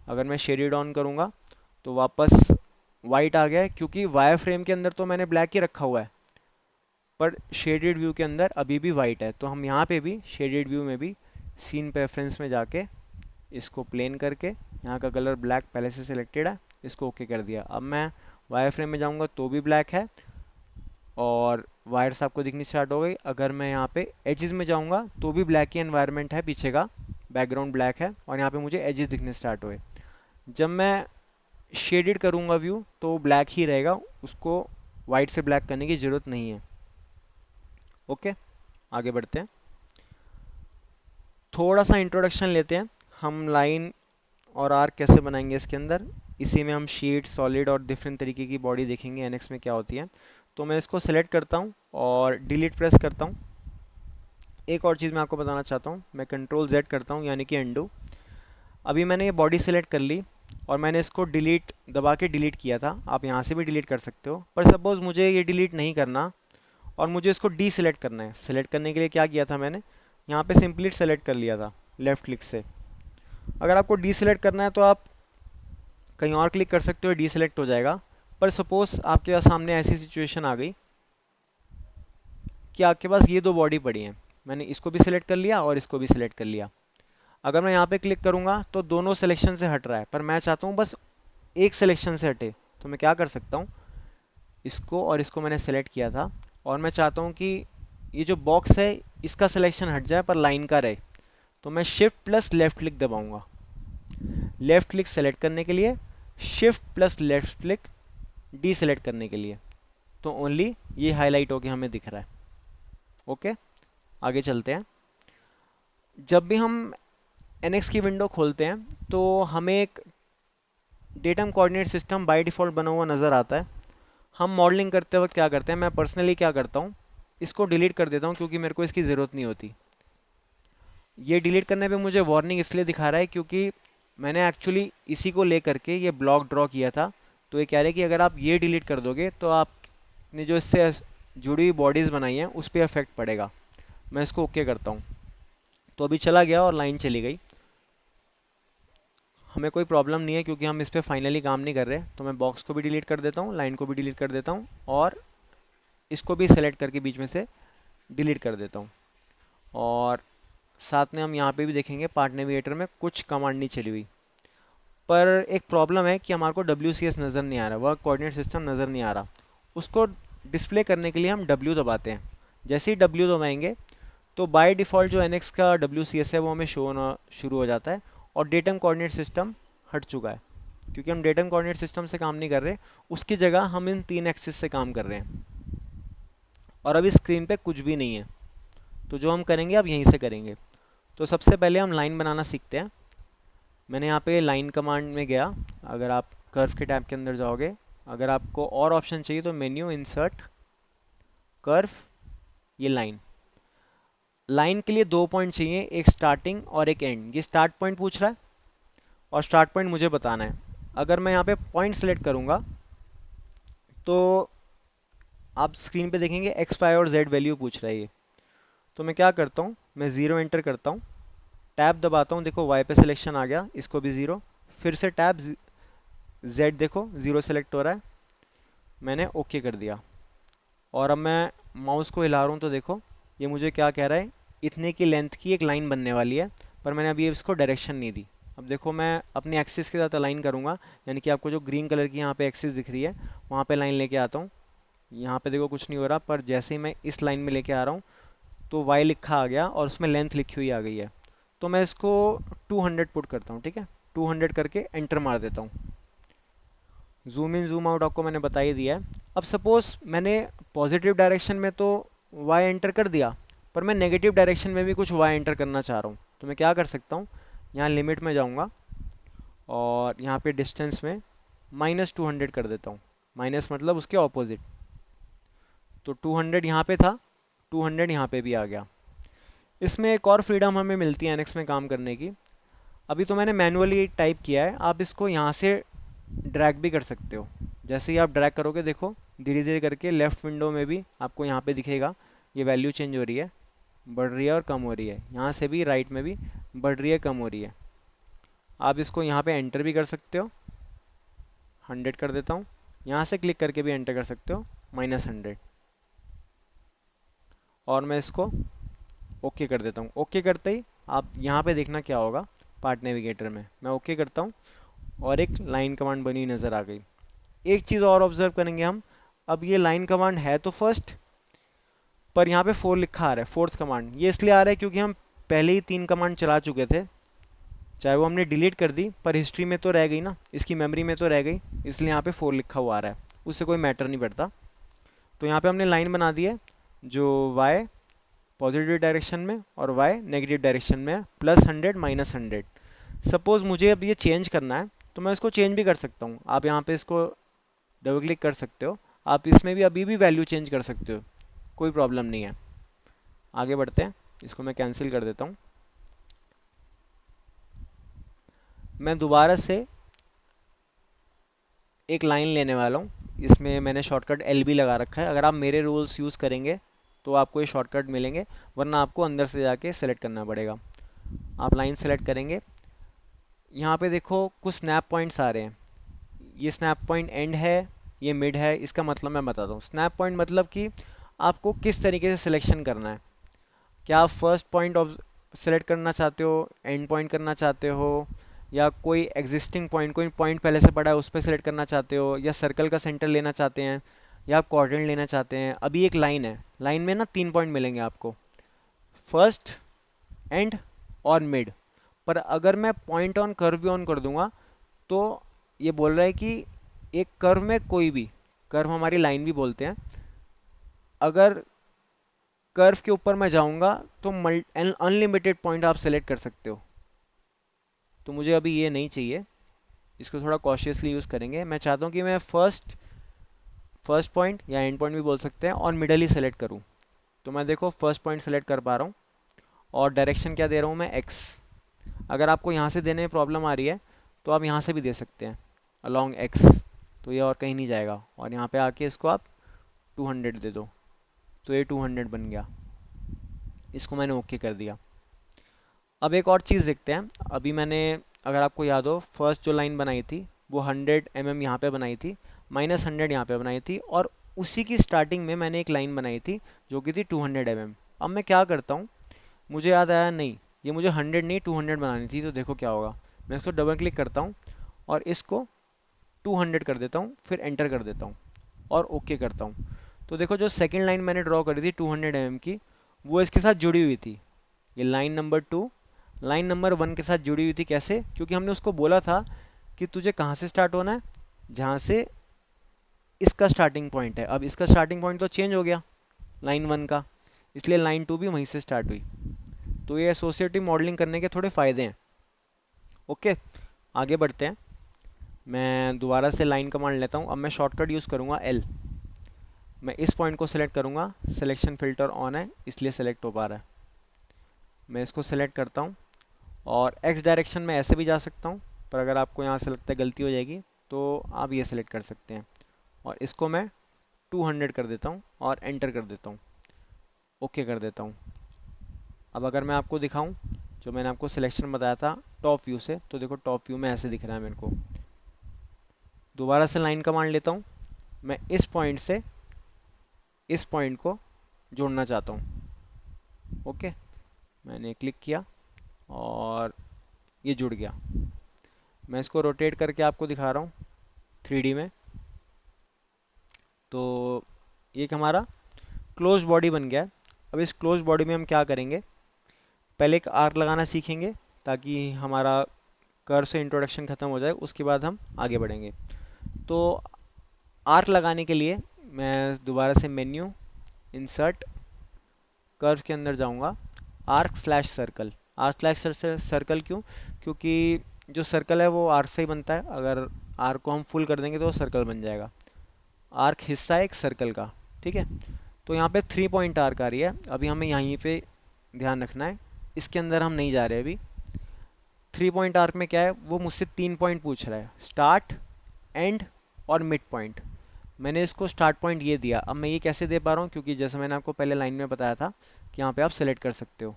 अगर मैं शेडेड ऑन करूँगा तो वापस वाइट आ गया है, क्योंकि वायर फ्रेम के अंदर तो मैंने ब्लैक ही रखा हुआ है, पर शेडेड व्यू के अंदर अभी भी वाइट है। तो हम यहाँ पे भी शेडेड व्यू में भी सीन प्रेफरेंस में जाके इसको प्लेन करके, यहाँ का कलर ब्लैक पहले से सिलेक्टेड है, इसको ओके कर दिया। अब मैं वायर फ्रेम में जाऊँगा तो भी ब्लैक है और वायर्स आपको दिखनी स्टार्ट हो गई। अगर मैं यहाँ पे एजेस में जाऊँगा तो भी ब्लैक ही एनवायरनमेंट है, पीछे का बैकग्राउंड ब्लैक है और यहाँ पे मुझे एजेस दिखने स्टार्ट हुए। जब मैं शेडेड करूँगा व्यू तो ब्लैक ही रहेगा, उसको वाइट से ब्लैक करने की ज़रूरत नहीं है। ओके, आगे बढ़ते हैं। थोड़ा सा इंट्रोडक्शन लेते हैं, हम लाइन और आर्क कैसे बनाएंगे इसके अंदर। इसी में हम शीट, सॉलिड और डिफरेंट तरीके की बॉडी देखेंगे एनएक्स में क्या होती है। तो मैं इसको सेलेक्ट करता हूँ और डिलीट प्रेस करता हूँ। एक और चीज़ मैं आपको बताना चाहता हूँ, मैं कंट्रोल जेड करता हूँ यानी कि अंडू। अभी मैंने ये बॉडी सेलेक्ट कर ली और मैंने इसको डिलीट दबा के डिलीट किया था, आप यहाँ से भी डिलीट कर सकते हो, पर सपोज़ मुझे ये डिलीट नहीं करना और मुझे इसको डी सेलेक्ट करना है। सेलेक्ट करने के लिए क्या किया था मैंने, यहाँ पे सिंपली सेलेक्ट कर लिया था, लेफ्ट क्लिक से। अगर आपको डीसेलेक्ट करना है तो आप कहीं और क्लिक कर सकते हो, डीसेलेक्ट हो जाएगा। पर सपोज आपके सामने ऐसी सिचुएशन आ गई कि आपके पास ये दो बॉडी पड़ी हैं, मैंने इसको भी सिलेक्ट कर लिया और इसको भी सिलेक्ट कर लिया। अगर मैं यहाँ पे क्लिक करूँगा तो दोनों सिलेक्शन से हट रहा है, पर मैं चाहता हूँ बस एक सिलेक्शन से हटे। तो मैं क्या कर सकता हूँ, इसको और इसको मैंने सेलेक्ट किया था और मैं चाहता हूँ कि ये जो बॉक्स है इसका सिलेक्शन हट जाए पर लाइन का रहे, तो मैं शिफ्ट प्लस लेफ्ट क्लिक दबाऊंगा। लेफ्ट क्लिक सेलेक्ट करने के लिए, shift plus left click deselect करने के लिए, तो ओनली ये हाईलाइट होके हमें दिख रहा है। ओके, आगे चलते हैं। जब भी हम NX की विंडो खोलते हैं तो हमें एक datum coordinate system by default बना हुआ नज़र आता है। हम मॉडलिंग करते वक्त क्या करते हैं, मैं पर्सनली क्या करता हूँ, इसको डिलीट कर देता हूँ क्योंकि मेरे को इसकी ज़रूरत नहीं होती। ये डिलीट करने पे मुझे वार्निंग इसलिए दिखा रहा है क्योंकि मैंने एक्चुअली इसी को लेकर के ये ब्लॉक ड्रॉ किया था। तो ये कह रहे हैं कि अगर आप ये डिलीट कर दोगे तो आपने जो इससे जुड़ी हुई बॉडीज़ बनाई हैं उस पर अफेक्ट पड़ेगा। मैं इसको ओके करता हूँ, तो अभी चला गया और लाइन चली गई। हमें कोई प्रॉब्लम नहीं है क्योंकि हम इस पर फाइनली काम नहीं कर रहे। तो मैं बॉक्स को भी डिलीट कर देता हूँ, लाइन को भी डिलीट कर देता हूँ और इसको भी सेलेक्ट करके बीच में से डिलीट कर देता हूँ। और साथ में हम यहाँ पे भी देखेंगे पार्ट नेविगेटर में कुछ कमांड नहीं चली हुई। पर एक प्रॉब्लम है कि हमारे को WCS नज़र नहीं आ रहा, वर्क कोऑर्डिनेट सिस्टम नज़र नहीं आ रहा। उसको डिस्प्ले करने के लिए हम W दबाते हैं। जैसे ही W दबाएंगे तो बाय डिफ़ॉल्ट जो NX का WCS है वो हमें शो होना शुरू हो जाता है और डेटम कोऑर्डिनेट सिस्टम हट चुका है। क्योंकि हम डेटम कोऑर्डिनेट सिस्टम से काम नहीं कर रहे, उसकी जगह हम इन 3 एक्सिस से काम कर रहे हैं। और अभी स्क्रीन पे कुछ भी नहीं है, तो जो हम करेंगे अब यहीं से करेंगे। तो सबसे पहले हम लाइन बनाना सीखते हैं। मैंने यहाँ पे लाइन कमांड में गया। अगर आप कर्व के टैब के अंदर जाओगे, अगर आपको और ऑप्शन चाहिए तो मेन्यू, इंसर्ट, कर्व, ये लाइन। लाइन के लिए 2 पॉइंट चाहिए, एक स्टार्टिंग और एक एंड। ये स्टार्ट पॉइंट पूछ रहा है और स्टार्ट पॉइंट मुझे बताना है। अगर मैं यहाँ पे पॉइंट सेलेक्ट करूँगा तो आप स्क्रीन पे देखेंगे एक्स वाई और जेड वैल्यू पूछ रहा है ये। तो मैं क्या करता हूँ, मैं ज़ीरो एंटर करता हूँ, टैब दबाता हूँ, देखो वाई पे सिलेक्शन आ गया, इसको भी ज़ीरो। फिर से टैब, जेड देखो ज़ीरो सेलेक्ट हो रहा है, मैंने ओके कर दिया। और अब मैं माउस को हिला रहा हूँ तो देखो ये मुझे क्या कह रहा है, इतने की लेंथ की एक लाइन बनने वाली है। पर मैंने अभी इसको डायरेक्शन नहीं दी। अब देखो मैं अपनी एक्सिस के साथ अलाइन करूँगा, यानी कि आपको जो ग्रीन कलर की यहाँ पे एक्सिस दिख रही है वहाँ पे लाइन लेके आता हूँ। यहाँ पे देखो कुछ नहीं हो रहा, पर जैसे ही मैं इस लाइन में लेके आ रहा हूँ तो वाई लिखा आ गया और उसमें लेंथ लिखी हुई आ गई है। तो मैं इसको 200 पुट करता हूँ, ठीक है, 200 करके एंटर मार देता हूँ। जूम इन जूम आउट आपको मैंने बता ही दिया है। अब सपोज मैंने पॉजिटिव डायरेक्शन में तो वाई एंटर कर दिया, पर मैं नेगेटिव डायरेक्शन में भी कुछ वाई एंटर करना चाह रहा हूँ। तो मैं क्या कर सकता हूँ, यहाँ लिमिट में जाऊँगा और यहाँ पे डिस्टेंस में -200 कर देता हूँ। माइनस मतलब उसके ऑपोजिट। तो 200 यहाँ पे था, 200 यहाँ पे भी आ गया। इसमें एक और फ्रीडम हमें मिलती है NX में काम करने की। अभी तो मैंने मैनुअली टाइप किया है, आप इसको यहाँ से ड्रैग भी कर सकते हो। जैसे ही आप ड्रैग करोगे देखो धीरे धीरे करके लेफ्ट विंडो में भी आपको यहाँ पे दिखेगा ये वैल्यू चेंज हो रही है, बढ़ रही है और कम हो रही है। यहाँ से भी राइट में भी बढ़ रही है, कम हो रही है। आप इसको यहाँ पे एंटर भी कर सकते हो, 100 कर देता हूँ। यहाँ से क्लिक करके भी एंटर कर सकते हो, -100। और मैं इसको ओके कर देता हूँ। ओके करते ही आप यहाँ पे देखना क्या होगा, पार्ट नेविगेटर में मैं ओके करता हूँ और एक लाइन कमांड बनी नज़र आ गई। एक चीज़ और ऑब्जर्व करेंगे हम, अब ये लाइन कमांड है तो फर्स्ट, पर यहाँ पे 4 लिखा आ रहा है, फोर्थ कमांड। ये इसलिए आ रहा है क्योंकि हम पहले ही 3 कमांड चला चुके थे, चाहे वो हमने डिलीट कर दी पर हिस्ट्री में तो रह गई ना, इसकी मेमोरी में तो रह गई, इसलिए यहाँ पे 4 लिखा हुआ आ रहा है। उससे कोई मैटर नहीं पड़ता। तो यहाँ पे हमने लाइन बना दी है जो वाई पॉजिटिव डायरेक्शन में और वाई नेगेटिव डायरेक्शन में है, +100 -100। सपोज मुझे अब ये चेंज करना है तो मैं इसको चेंज भी कर सकता हूँ। आप यहाँ पे इसको डबल क्लिक कर सकते हो, आप इसमें भी अभी भी वैल्यू चेंज कर सकते हो, कोई प्रॉब्लम नहीं है। आगे बढ़ते हैं, इसको मैं कैंसिल कर देता हूँ। मैं दोबारा से एक लाइन लेने वाला हूँ, इसमें मैंने शॉर्टकट LB लगा रखा है। अगर आप मेरे रूल्स यूज़ करेंगे तो आपको ये शॉर्टकट मिलेंगे, वरना आपको अंदर से जाके सेलेक्ट करना पड़ेगा। आप लाइन सेलेक्ट करेंगे। यहाँ पे देखो कुछ स्नैप पॉइंट्स आ रहे हैं, ये स्नैप पॉइंट एंड है, ये मिड है। इसका मतलब मैं बताता हूँ। स्नैप पॉइंट मतलब कि आपको किस तरीके से सिलेक्शन करना है। क्या आप फर्स्ट पॉइंट ऑफ सेलेक्ट करना चाहते हो, एंड पॉइंट करना चाहते हो, या कोई एग्जिस्टिंग पॉइंट, कोई पॉइंट पहले से पड़ा है उस पर सेलेक्ट करना चाहते हो, या सर्कल का सेंटर लेना चाहते हैं, या आप कोऑर्डिनेट लेना चाहते हैं। अभी एक लाइन है, लाइन में ना 3 पॉइंट मिलेंगे आपको, फर्स्ट, एंड और मिड। पर अगर मैं पॉइंट ऑन कर्व भी ऑन कर दूंगा तो ये बोल रहा है कि एक कर्व में कोई भी, कर्व हमारी लाइन भी बोलते हैं, अगर कर्व के ऊपर मैं जाऊंगा तो अनलिमिटेड पॉइंट आप सेलेक्ट कर सकते हो। तो मुझे अभी ये नहीं चाहिए, इसको थोड़ा कॉशियसली यूज़ करेंगे। मैं चाहता हूँ कि मैं फर्स्ट फर्स्ट पॉइंट या एंड पॉइंट भी बोल सकते हैं और मिडल ही सेलेक्ट करूँ। तो मैं देखो फर्स्ट पॉइंट सेलेक्ट कर पा रहा हूँ, और डायरेक्शन क्या दे रहा हूँ मैं, एक्स। अगर आपको यहाँ से देने में प्रॉब्लम आ रही है तो आप यहाँ से भी दे सकते हैं, अलॉन्ग एक्स, तो ये और कहीं नहीं जाएगा। और यहाँ पे आके इसको आप 200 दे दो, तो ये 200 बन गया। इसको मैंने ओके कर दिया। अब एक और चीज़ देखते हैं। अभी मैंने, अगर आपको याद हो, फर्स्ट जो लाइन बनाई थी वो 100 mm यहाँ पे बनाई थी, -100 यहाँ पे बनाई थी, और उसी की स्टार्टिंग में मैंने एक लाइन बनाई थी जो कि थी 200 mm। अब मैं क्या करता हूँ, मुझे याद आया नहीं, ये मुझे 100 नहीं 200 बनानी थी। तो देखो क्या होगा, मैं इसको डबल क्लिक करता हूँ और इसको 200 कर देता हूँ, फिर एंटर कर देता हूँ और ओके करता हूँ। तो देखो जो सेकंड लाइन मैंने ड्रॉ करी थी 200 mm की, वो इसके साथ जुड़ी हुई थी। ये लाइन नंबर 2 लाइन नंबर 1 के साथ जुड़ी हुई थी। कैसे? क्योंकि हमने उसको बोला था कि तुझे कहाँ से स्टार्ट होना है, जहाँ से इसका स्टार्टिंग पॉइंट है। अब इसका स्टार्टिंग पॉइंट तो चेंज हो गया लाइन 1 का, इसलिए लाइन 2 भी वहीं से स्टार्ट हुई। तो ये एसोसिएटिव मॉडलिंग करने के थोड़े फायदे हैं। ओके, आगे बढ़ते हैं। मैं दोबारा से लाइन कमांड लेता हूँ। अब मैं शॉर्टकट यूज़ करूँगा एल। मैं इस पॉइंट को सिलेक्ट करूँगा, सिलेक्शन फिल्टर ऑन है इसलिए सिलेक्ट हो पा रहा है। मैं इसको सिलेक्ट करता हूँ और एक्स डायरेक्शन में ऐसे भी जा सकता हूँ, पर अगर आपको यहाँ से लगता है गलती हो जाएगी तो आप ये सिलेक्ट कर सकते हैं। और इसको मैं 200 कर देता हूँ और एंटर कर देता हूँ, ओके कर देता हूँ। अब अगर मैं आपको दिखाऊँ जो मैंने आपको सिलेक्शन बताया था टॉप व्यू से, तो देखो टॉप व्यू में ऐसे दिख रहा है मेरे को। दोबारा से लाइन कमांड लेता हूँ। मैं इस पॉइंट से इस पॉइंट को जोड़ना चाहता हूँ। ओके, मैंने क्लिक किया और ये जुड़ गया। मैं इसको रोटेट करके आपको दिखा रहा हूँ 3D में। तो ये एक हमारा क्लोज बॉडी बन गया है। अब इस क्लोज बॉडी में हम क्या करेंगे, पहले एक आर्क लगाना सीखेंगे ताकि हमारा कर्व से इंट्रोडक्शन खत्म हो जाए, उसके बाद हम आगे बढ़ेंगे। तो आर्क लगाने के लिए मैं दोबारा से मेन्यू, इंसर्ट, कर्व के अंदर जाऊंगा, arc slash circle. Arc slash circle क्यों? क्योंकि जो सर्कल है वो आर्क से ही बनता है। अगर आर्क को हम फुल कर देंगे तो वो सर्कल बन जाएगा। आर्क हिस्सा है एक सर्कल का, ठीक है। तो यहाँ पे 3 पॉइंट आर्क आ रही है, अभी हमें यहीं पे ध्यान रखना है, इसके अंदर हम नहीं जा रहे अभी। 3 पॉइंट आर्क में क्या है, वो मुझसे 3 पॉइंट पूछ रहा है, स्टार्ट, एंड और मिड पॉइंट। मैंने इसको स्टार्ट पॉइंट ये दिया। अब मैं ये कैसे दे पा रहा हूँ, क्योंकि जैसे मैंने आपको पहले लाइन में बताया था कि यहाँ पे आप सेलेक्ट कर सकते हो।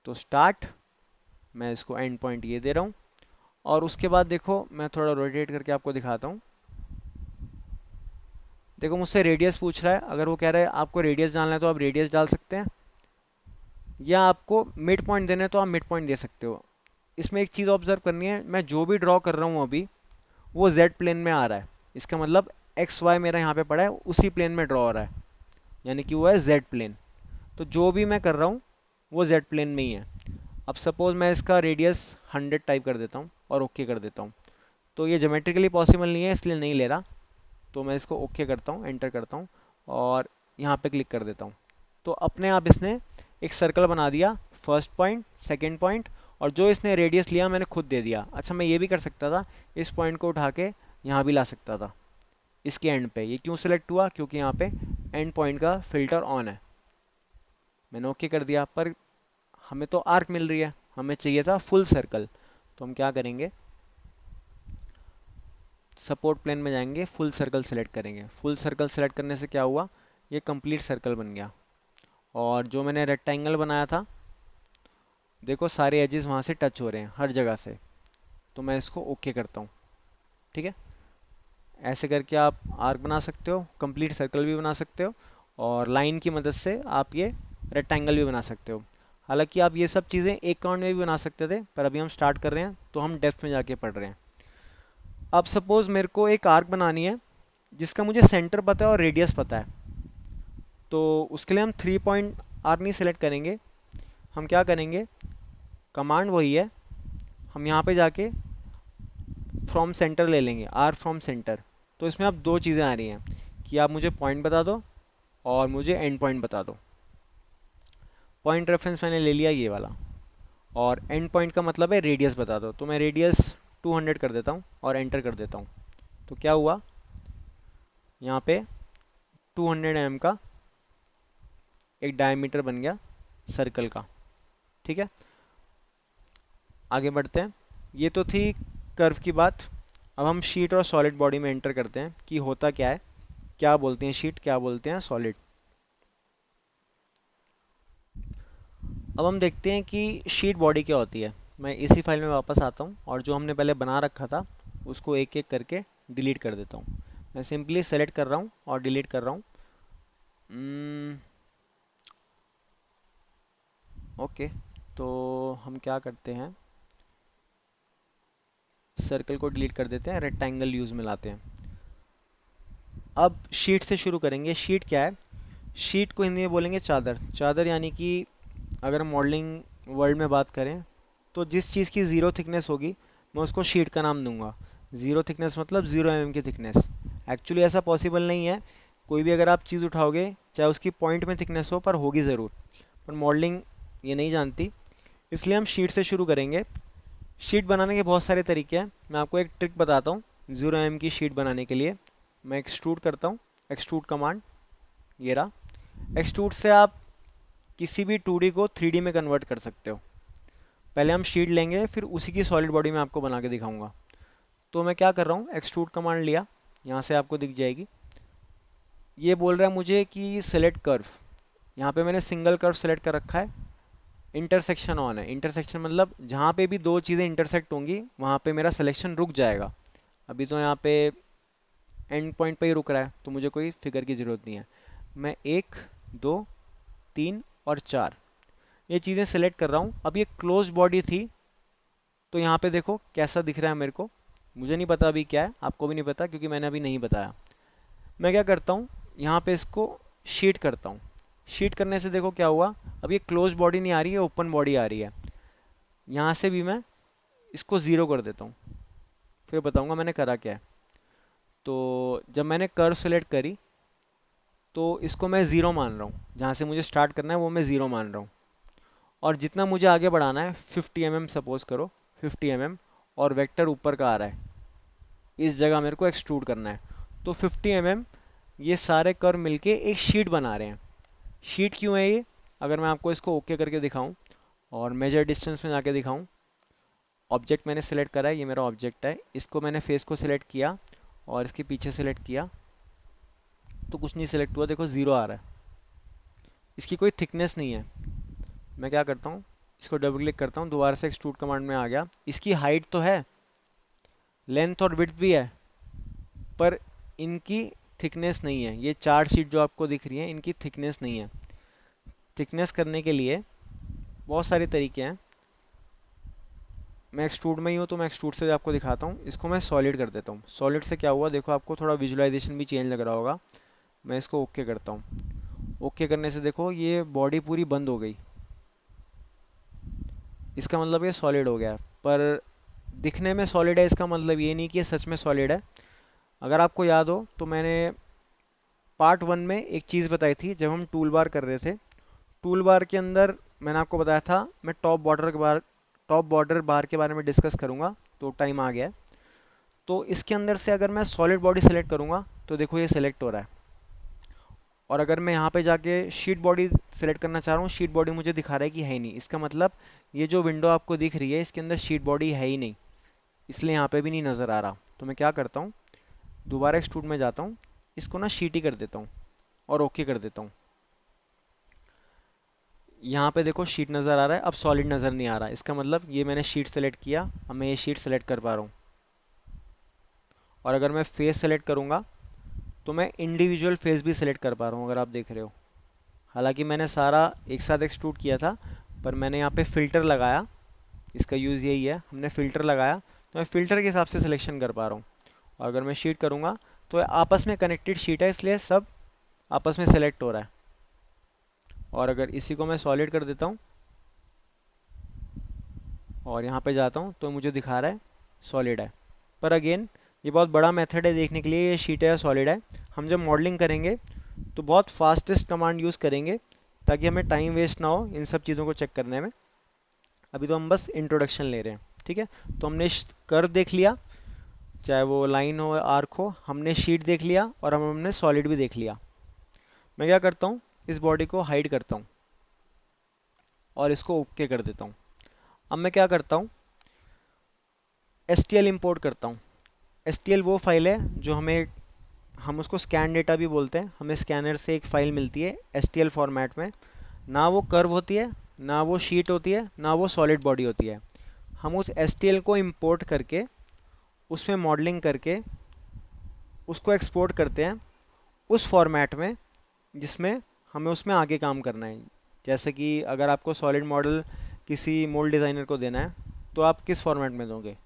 तो स्टार्ट, मैं इसको एंड पॉइंट ये दे रहा हूँ। और उसके बाद देखो मैं थोड़ा रोटेट करके आपको दिखाता हूँ। देखो मुझसे रेडियस पूछ रहा है, अगर वो कह रहा है आपको रेडियस डालना है तो आप रेडियस डाल सकते हैं, या आपको मिड पॉइंट देना है तो आप मिड पॉइंट दे सकते हो। इसमें एक चीज़ ऑब्जर्व करनी है, मैं जो भी ड्रॉ कर रहा हूँ अभी वो जेड प्लेन में आ रहा है। इसका मतलब एक्स वाई मेरा यहाँ पे पड़ा है उसी प्लेन में ड्रॉ हो रहा है, यानी कि वो है जेड प्लेन। तो जो भी मैं कर रहा हूँ वो जेड प्लेन में ही है। अब सपोज मैं इसका रेडियस 100 टाइप कर देता हूँ और ओके कर देता हूँ। तो ये ज्योमेट्रिकली पॉसिबल नहीं है इसलिए नहीं ले रहा। तो मैं इसको ओके करता हूँ, एंटर करता हूँ और यहाँ पे क्लिक कर देता हूँ। तो अपने आप इसने एक सर्कल बना दिया, फर्स्ट पॉइंट, सेकंड पॉइंट, और जो इसने रेडियस लिया मैंने खुद दे दिया। अच्छा, मैं ये भी कर सकता था, इस पॉइंट को उठा के यहाँ भी ला सकता था इसके एंड पे। ये क्यों सिलेक्ट हुआ? क्योंकि यहाँ पे एंड पॉइंट का फिल्टर ऑन है। मैंने ओके कर दिया, पर हमें तो आर्क मिल रही है, हमें चाहिए था फुल सर्कल। तो हम क्या करेंगे, सपोर्ट प्लेन में जाएंगे, फुल सर्कल सेलेक्ट करेंगे। फुल सर्कल सेलेक्ट करने से क्या हुआ, ये कंप्लीट सर्कल बन गया। और जो मैंने रेक्टेंगल बनाया था देखो सारे एजेस वहाँ से टच हो रहे हैं हर जगह से। तो मैं इसको ओके करता हूँ। ठीक है। ऐसे करके आप आर्क बना सकते हो, कंप्लीट सर्कल भी बना सकते हो, और लाइन की मदद से आप ये रेक्टेंगल भी बना सकते हो। हालांकि आप ये सब चीज़ें एक काउंट में भी बना सकते थे, पर अभी हम स्टार्ट कर रहे हैं तो हम डेप्थ में जाके पढ़ रहे हैं। अब सपोज मेरे को एक आर्क बनानी है जिसका मुझे सेंटर पता है और रेडियस पता है। तो उसके लिए हम 3 पॉइंट आर्क नहीं सेलेक्ट करेंगे। हम क्या करेंगे, कमांड वही है, हम यहाँ पे जाके फ्रॉम सेंटर ले लेंगे, आर फ्रॉम सेंटर। तो इसमें अब दो चीज़ें आ रही हैं कि आप मुझे पॉइंट बता दो और मुझे एंड पॉइंट बता दो। पॉइंट रेफरेंस मैंने ले लिया ये वाला, और एंड पॉइंट का मतलब है रेडियस बता दो। तो मैं रेडियस 200 कर देता हूँ और एंटर कर देता हूँ। तो क्या हुआ, यहाँ पे 200 mm का एक डायमीटर बन गया सर्कल का। ठीक है। आगे बढ़ते हैं। ये तो थी कर्व की बात। अब हम शीट और सॉलिड बॉडी में एंटर करते हैं कि होता क्या है, क्या बोलते हैं शीट, क्या बोलते हैं सॉलिड। अब हम देखते हैं कि शीट बॉडी क्या होती है। मैं इसी फाइल में वापस आता हूँ और जो हमने पहले बना रखा था उसको एक एक करके डिलीट कर देता हूँ। मैं सिंपली सेलेक्ट कर रहा हूँ और डिलीट कर रहा हूँ। ओके। तो हम क्या करते हैं, सर्कल को डिलीट कर देते हैं, रेक्टेंगल यूज में लाते हैं। अब शीट से शुरू करेंगे। शीट क्या है, शीट को हिंदी में बोलेंगे चादर। चादर यानी कि अगर मॉडलिंग वर्ल्ड में बात करें तो जिस चीज़ की ज़ीरो थिकनेस होगी मैं उसको शीट का नाम दूंगा। ज़ीरो थिकनेस मतलब 0 mm की थिकनेस। एक्चुअली ऐसा पॉसिबल नहीं है। कोई भी अगर आप चीज़ उठाओगे चाहे उसकी पॉइंट में थिकनेस हो, पर होगी ज़रूर। पर मॉडलिंग ये नहीं जानती, इसलिए हम शीट से शुरू करेंगे। शीट बनाने के बहुत सारे तरीके हैं, मैं आपको एक ट्रिक बताता हूँ। 0 mm की शीट बनाने के लिए मैं एक्सट्रूड करता हूँ। एक्सट्रूड कमांड ये रहा। एक्सट्रूड से आप किसी भी 2D को 3D में कन्वर्ट कर सकते हो। पहले हम शीट लेंगे फिर उसी की सॉलिड बॉडी में आपको बना के दिखाऊंगा। तो मैं क्या कर रहा हूँ, एक्सट्रूड कमांड लिया, यहाँ से आपको दिख जाएगी। ये बोल रहा है मुझे कि सेलेक्ट कर्व। यहाँ पे मैंने सिंगल कर्व सेलेक्ट कर रखा है। इंटरसेक्शन ऑन है। इंटरसेक्शन मतलब जहाँ पे भी दो चीज़ें इंटरसेक्ट होंगी वहाँ पे मेरा सिलेक्शन रुक जाएगा। अभी तो यहाँ पे एंड पॉइंट पे ही रुक रहा है तो मुझे कोई फिगर की ज़रूरत नहीं है। मैं 1 2 3 और 4 ये चीज़ें सेलेक्ट कर रहा हूँ। अब ये क्लोज बॉडी थी, तो यहाँ पे देखो कैसा दिख रहा है मेरे को। मुझे नहीं पता अभी क्या है, आपको भी नहीं पता क्योंकि मैंने अभी नहीं बताया। मैं क्या करता हूँ, यहाँ पे इसको शीट करता हूँ। शीट करने से देखो क्या हुआ, अब ये क्लोज बॉडी नहीं आ रही है, ओपन बॉडी आ रही है। यहाँ से भी मैं इसको ज़ीरो कर देता हूँ, फिर बताऊँगा मैंने करा क्या है। तो जब मैंने कर्व सेलेक्ट करी तो इसको मैं ज़ीरो मान रहा हूँ, जहाँ से मुझे स्टार्ट करना है वो मैं ज़ीरो मान रहा हूँ। और जितना मुझे आगे बढ़ाना है 50 mm सपोज करो, 50 mm, और वेक्टर ऊपर का आ रहा है, इस जगह मेरे को एक्सट्रूड करना है। तो 50 mm ये सारे कर्व मिलके एक शीट बना रहे हैं। शीट क्यों है ये, अगर मैं आपको इसको ओके करके दिखाऊं और मेजर डिस्टेंस में जाके दिखाऊं। ऑब्जेक्ट मैंने सेलेक्ट करा है, ये मेरा ऑब्जेक्ट है, इसको मैंने फेस को सिलेक्ट किया और इसके पीछे सेलेक्ट किया तो कुछ नहीं सिलेक्ट हुआ, देखो ज़ीरो आ रहा है। इसकी कोई थिकनेस नहीं है। मैं क्या करता हूँ, इसको डबल क्लिक करता हूँ, दोबारा से एक्सट्रूड कमांड में आ गया। इसकी हाइट तो है, लेंथ और विड्थ भी है, पर इनकी थिकनेस नहीं है। ये चार शीट जो आपको दिख रही है इनकी थिकनेस नहीं है। थिकनेस करने के लिए बहुत सारे तरीके हैं। मैं एक्सट्रूड में ही हूँ तो मैं एक्सट्रूड से आपको दिखाता हूँ। इसको मैं सॉलिड कर देता हूँ। सॉलिड से क्या हुआ देखो, आपको थोड़ा विजुअलाइजेशन भी चेंज लग रहा होगा। मैं इसको ओके करता हूँ। ओके करने से देखो ये बॉडी पूरी बंद हो गई, इसका मतलब ये सॉलिड हो गया। पर दिखने में सॉलिड है, इसका मतलब ये नहीं कि ये सच में सॉलिड है। अगर आपको याद हो तो मैंने पार्ट 1 में एक चीज़ बताई थी जब हम टूल बार कर रहे थे। टूल बार के अंदर मैंने आपको बताया था मैं टॉप बॉर्डर बार के बारे में डिस्कस करूंगा, तो टाइम आ गया है। तो इसके अंदर से अगर मैं सॉलिड बॉडी सेलेक्ट करूंगा तो देखो ये सेलेक्ट हो रहा है। और अगर मैं यहाँ पे जाके शीट बॉडी सेलेक्ट करना चाह रहा हूँ, शीट बॉडी मुझे दिखा रहा है कि है ही नहीं। इसका मतलब ये जो विंडो आपको दिख रही है इसके अंदर शीट बॉडी है ही नहीं, इसलिए यहाँ पे भी नहीं नज़र आ रहा। तो मैं क्या करता हूँ, दोबारा एक्सट्रूड में जाता हूँ, इसको ना शीट ही कर देता हूँ और ओके कर देता हूँ। यहाँ पे देखो शीट नज़र आ रहा है, अब सॉलिड नज़र नहीं आ रहा। इसका मतलब ये मैंने शीट सेलेक्ट किया, अब मैं ये शीट सेलेक्ट कर पा रहा हूँ। और अगर मैं फेस सेलेक्ट करूँगा तो मैं इंडिविजुअल फेस भी सेलेक्ट कर पा रहा हूँ, अगर आप देख रहे हो। हालांकि मैंने सारा एक साथ एक्सट्रूड किया था, पर मैंने यहाँ पे फ़िल्टर लगाया। इसका यूज़ यही है, हमने फ़िल्टर लगाया तो मैं फ़िल्टर के हिसाब से सिलेक्शन कर पा रहा हूँ। और अगर मैं शीट करूँगा तो आपस में कनेक्टेड शीट है, इसलिए सब आपस में सेलेक्ट हो रहा है। और अगर इसी को मैं सॉलिड कर देता हूँ और यहाँ पे जाता हूँ तो मुझे दिखा रहा है सॉलिड है। पर अगेन ये बहुत बड़ा मेथड है देखने के लिए ये शीट है या सॉलिड है। हम जब मॉडलिंग करेंगे तो बहुत फास्टेस्ट कमांड यूज़ करेंगे ताकि हमें टाइम वेस्ट ना हो इन सब चीज़ों को चेक करने में। अभी तो हम बस इंट्रोडक्शन ले रहे हैं, ठीक है। तो हमने कर्व देख लिया, चाहे वो लाइन हो आर्क हो, हमने शीट देख लिया और हमने सॉलिड भी देख लिया। मैं क्या करता हूँ, इस बॉडी को हाइड करता हूँ और इसको ओके कर देता हूँ। अब मैं क्या करता हूँ, STL इंपोर्ट करता हूँ। STL वो फाइल है जो हम उसको स्कैन डेटा भी बोलते हैं। हमें स्कैनर से एक फ़ाइल मिलती है STL फॉर्मेट में। ना वो कर्व होती है, ना वो शीट होती है, ना वो सॉलिड बॉडी होती है। हम उस STL को इंपोर्ट करके उसमें मॉडलिंग करके उसको एक्सपोर्ट करते हैं उस फॉर्मेट में जिसमें हमें उसमें आगे काम करना है। जैसे कि अगर आपको सॉलिड मॉडल किसी मोल्ड डिज़ाइनर को देना है तो आप किस फॉर्मेट में दोगे।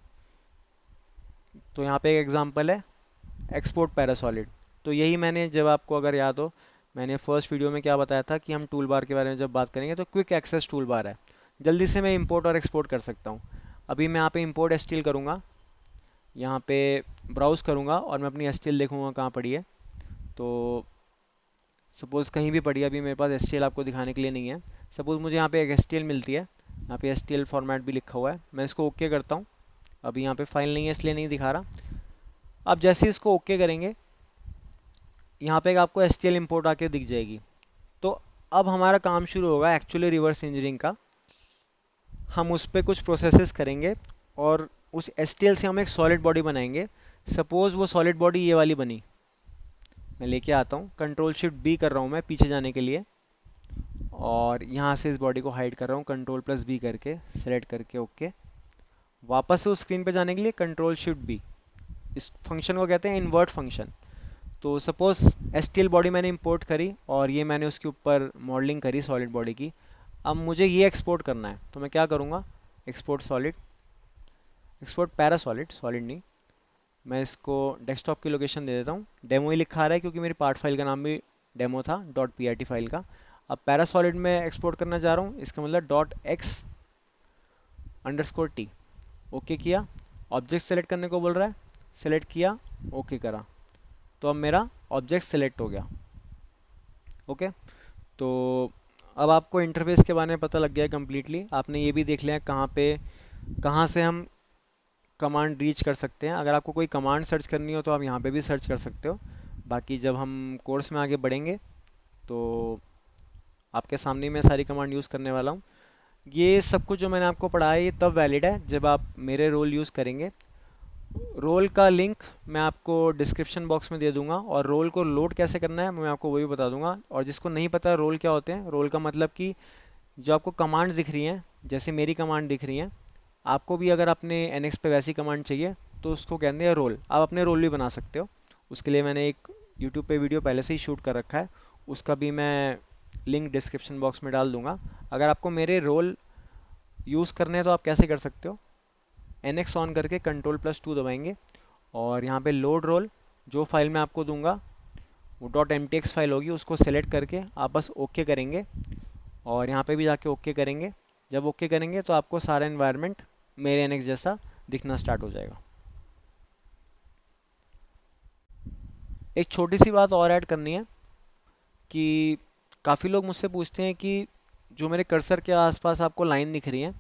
तो यहाँ पे एक एग्जांपल है एक्सपोर्ट पैरासॉलिड। तो यही मैंने, जब आपको अगर याद हो, मैंने फर्स्ट वीडियो में क्या बताया था कि हम टूल बार के बारे में जब बात करेंगे तो क्विक एक्सेस टूल बार है, जल्दी से मैं इंपोर्ट और एक्सपोर्ट कर सकता हूँ। अभी मैं यहाँ पे इंपोर्ट एसटीएल करूँगा, यहाँ पे ब्राउज़ करूँगा और मैं अपनी एसटीएल देखूँगा कहाँ पड़ी है। तो सपोज़ कहीं भी पड़ी है, अभी मेरे पास एसटीएल आपको दिखाने के लिए नहीं है। सपोज़ मुझे यहाँ पे एक एसटीएल मिलती है, यहाँ पे एसटीएल फॉर्मेट भी लिखा हुआ है, मैं इसको ओके करता हूँ। अभी यहाँ पे फाइल नहीं है इसलिए नहीं दिखा रहा। अब जैसे ही इसको ओके करेंगे, यहाँ पे एक आपको एसटीएल इंपोर्ट आके दिख जाएगी। तो अब हमारा काम शुरू होगा एक्चुअली रिवर्स इंजीनियरिंग का। हम उस पर कुछ प्रोसेसेस करेंगे और उस एसटीएल से हम एक सॉलिड बॉडी बनाएंगे। सपोज वो सॉलिड बॉडी ये वाली बनी, मैं लेके आता हूँ, कंट्रोल शिफ्ट बी कर रहा हूँ मैं पीछे जाने के लिए, और यहाँ से इस बॉडी को हाइड कर रहा हूँ कंट्रोल प्लस बी करके, सेलेक्ट करके ओके। वापस से उस स्क्रीन पे जाने के लिए कंट्रोल शिफ्ट बी। इस फंक्शन को कहते हैं इन्वर्ट फंक्शन। तो सपोज एसटीएल बॉडी मैंने इंपोर्ट करी और ये मैंने उसके ऊपर मॉडलिंग करी सॉलिड बॉडी की। अब मुझे ये एक्सपोर्ट करना है तो मैं क्या करूँगा, export solid, export para solid, solid नहीं। मैं इसको डेस्कटॉप की लोकेशन दे देता हूँ, डेमो ही लिखा रहा है क्योंकि मेरी पार्ट फाइल का नाम भी डेमो था डॉट पी फाइल का। अब पैरा सॉलिड में एक्सपोर्ट करना चाह रहा हूँ, इसका मतलब dot x underscore T. Okay किया, ऑब्जेक्ट सेलेक्ट करने को बोल रहा है, सेलेक्ट किया, ओके करा, तो अब मेरा ऑब्जेक्ट सेलेक्ट हो गया। ओके। तो अब आपको इंटरफेस के बारे में पता लग गया है कम्प्लीटली। आपने ये भी देख लिया है कहाँ से हम कमांड रीच कर सकते हैं। अगर आपको कोई कमांड सर्च करनी हो तो आप यहाँ पे भी सर्च कर सकते हो। बाकी जब हम कोर्स में आगे बढ़ेंगे तो आपके सामने ही मैं सारी कमांड यूज़ करने वाला हूँ। ये सब कुछ जो मैंने आपको पढ़ाया ये तब वैलिड है जब आप मेरे रोल यूज़ करेंगे। रोल का लिंक मैं आपको डिस्क्रिप्शन बॉक्स में दे दूंगा, और रोल को लोड कैसे करना है मैं आपको वो भी बता दूंगा। और जिसको नहीं पता रोल क्या होते हैं, रोल का मतलब कि जो आपको कमांड्स दिख रही हैं, जैसे मेरी कमांड दिख रही हैं, आपको भी अगर अपने एनएक्स पे वैसी कमांड चाहिए तो उसको कहते हैं रोल। आप अपने रोल भी बना सकते हो। उसके लिए मैंने एक यूट्यूब पे वीडियो पहले से ही शूट कर रखा है, उसका भी मैं लिंक डिस्क्रिप्शन बॉक्स में डाल दूंगा। अगर आपको मेरे रोल यूज़ करने हैं तो आप कैसे कर सकते हो, एनएक्स ऑन करके कंट्रोल प्लस 2 दबाएंगे और यहाँ पे लोड रोल, जो फाइल मैं आपको दूंगा वो डॉट एम फाइल होगी, उसको सेलेक्ट करके आप बस ओके करेंगे और यहाँ पे भी जाके ओके करेंगे। जब ओके करेंगे तो आपको सारा एनवायरनमेंट मेरे एनएक्स जैसा दिखना स्टार्ट हो जाएगा। एक छोटी सी बात और ऐड करनी है कि काफ़ी लोग मुझसे पूछते हैं कि जो मेरे कर्सर के आसपास आपको लाइन दिख रही है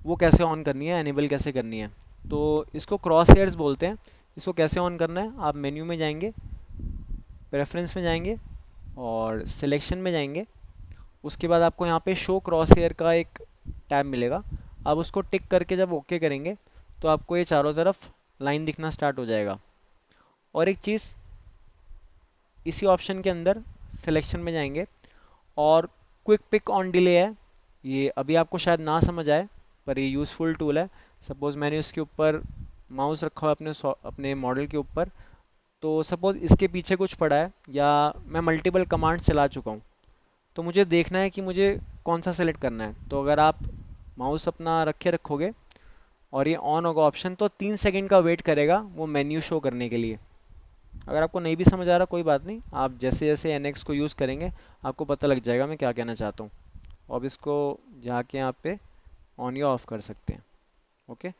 वो कैसे ऑन करनी है, एनेबल कैसे करनी है। तो इसको क्रॉस हेयर्स बोलते हैं। इसको कैसे ऑन करना है, आप मेन्यू में जाएंगे, प्रेफरेंस में जाएंगे और सिलेक्शन में जाएंगे। उसके बाद आपको यहाँ पे शो क्रॉस हेयर का एक टैब मिलेगा। आप उसको टिक करके जब ओके करेंगे तो आपको ये चारों तरफ लाइन दिखना स्टार्ट हो जाएगा। और एक चीज़, इसी ऑप्शन के अंदर सिलेक्शन में जाएंगे और क्विक पिक ऑन डिले है, ये अभी आपको शायद ना समझ आए, पर ये यूज़फुल टूल है। सपोज़ मैंने उसके ऊपर माउस रखा हुआ है अपने अपने मॉडल के ऊपर, तो सपोज़ इसके पीछे कुछ पड़ा है या मैं मल्टीपल कमांड चला चुका हूँ, तो मुझे देखना है कि मुझे कौन सा सेलेक्ट करना है। तो अगर आप माउस अपना रखे रखोगे और ये ऑन होगा ऑप्शन, तो 3 सेकंड का वेट करेगा वो मेन्यू शो करने के लिए। अगर आपको नहीं भी समझ आ रहा कोई बात नहीं, आप जैसे जैसे NX को यूज़ करेंगे आपको पता लग जाएगा मैं क्या कहना चाहता हूँ। अब इसको जाके यहाँ पे ऑन या ऑफ कर सकते हैं। ओके।